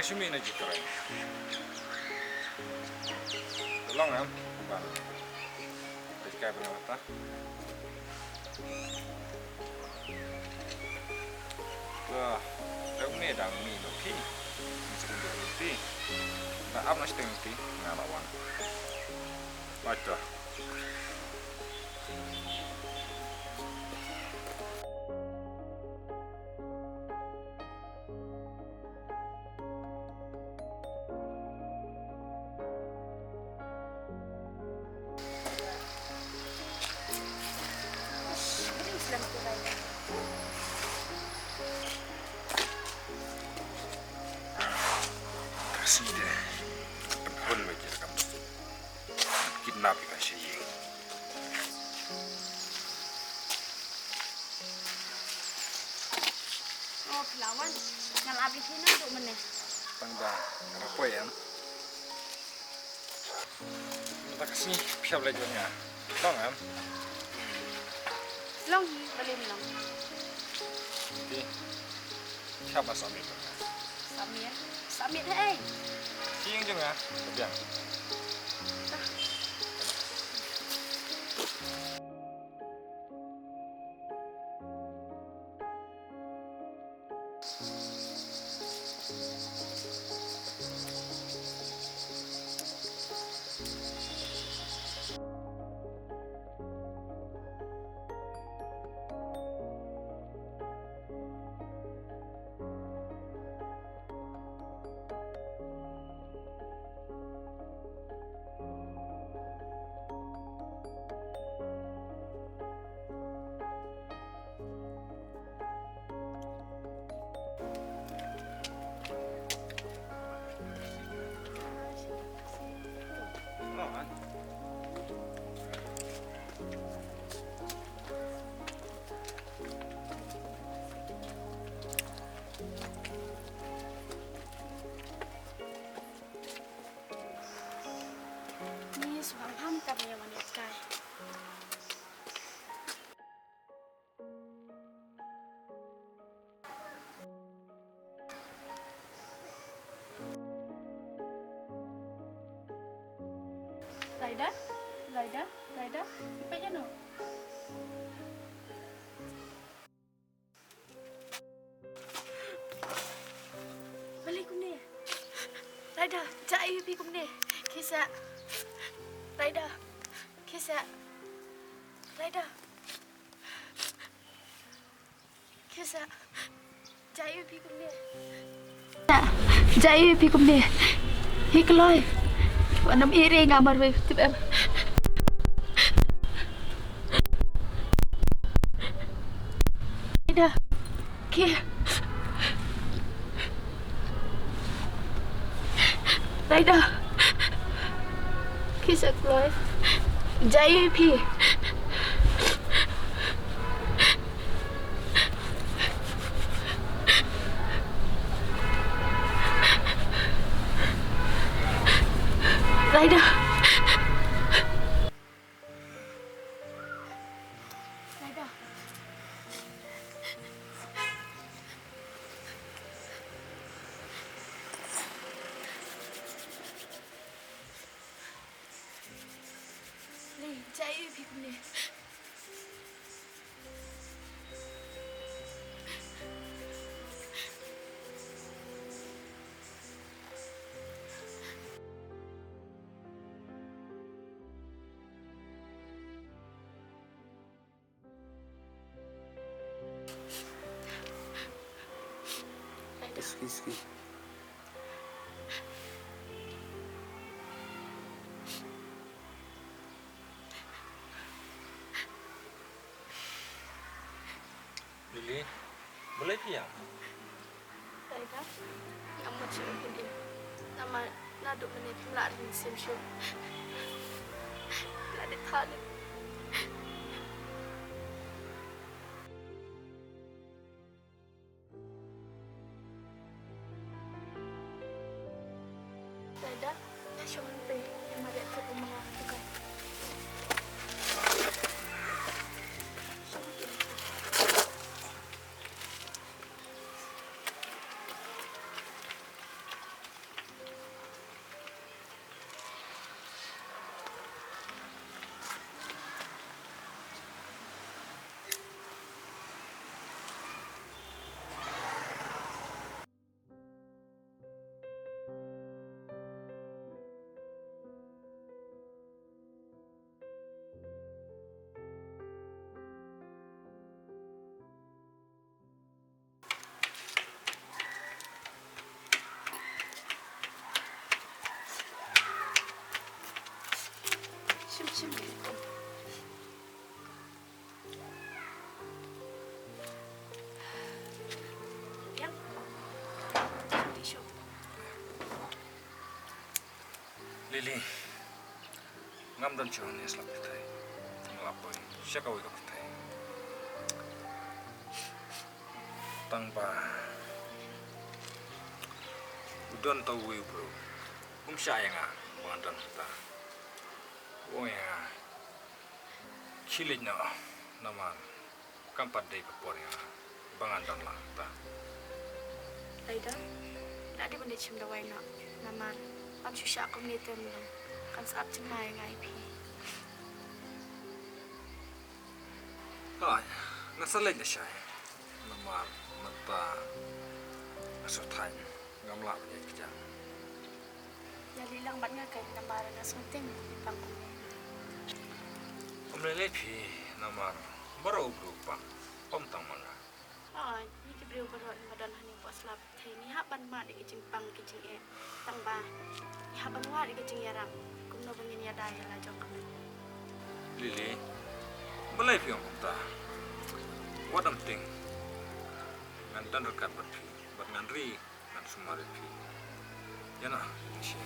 Nakasumi na jika rin. Long am, ban. Jika benar mata. Wah, aku ni dah mi lopi. Mesti dia lopi. Nah, apa nasi tengti? Nah, lawan. Baca. Kasih deh. Penhun lagi kamu. Kidnap ikan sying. Oh, pelawan. Yang habis ini untuk mana? Tangga. Apa ya? Tak kasih siap lejonya. Long am. Long, boleh long. Di. Siapa sambil? Samir. Samir hey. Siang je ya. Kebiang. Ni suami hamka punya wanita. Laida, Laida, Laida, apa je no? Balik kumne. Laida, cai pi kumne. Kisah. Laida, kisah. Laida. Kisah. Cai pi kumne. Cai pi kumne. Hikloi. Wanam iri ngamar we tip em. Laida. Ke. Laida. Kisah keluar. Jaya pi. Laida. Laida. Lee, Jaya pi kumne. Ski. Lili, boleh dia? Laida, yang macam ini. Nama nado menit lari semsho. Lari thale. Laida, cuma pe yang ada tu rumah tu kan. Sini. Yang. Tisu. Lili, ngam dan cuan ni selap kita. Ngelapoy, siapa kau ikut kita? Tanpa udan tahu bro, sayang bandan kita. Oh ya, cilik nama kampat day kepor ya, bangan lah ta. Aida, ada benda cium dah wai nak, naman, am susah aku ni tem kan saat cenai ngai pi. Ay, nasalay na siya. Nama mata asutan ngamla niya kita. Jadi lang bat nga kay namara na sunting pang Omlelay pi nama baru berupa pemtang mana. Ay, ni kibriu barot madan hani po slap thay ni haban ma di kicing pang kicing e tang ba. Ni haban wa di kicing yaram. Kum no bangin ya dai la jong kam. Lili, balai pi om ta. Wadam ting. Ngan dan rekat bat pi, bat ngan ri ngan sumari pi. Yana, siya.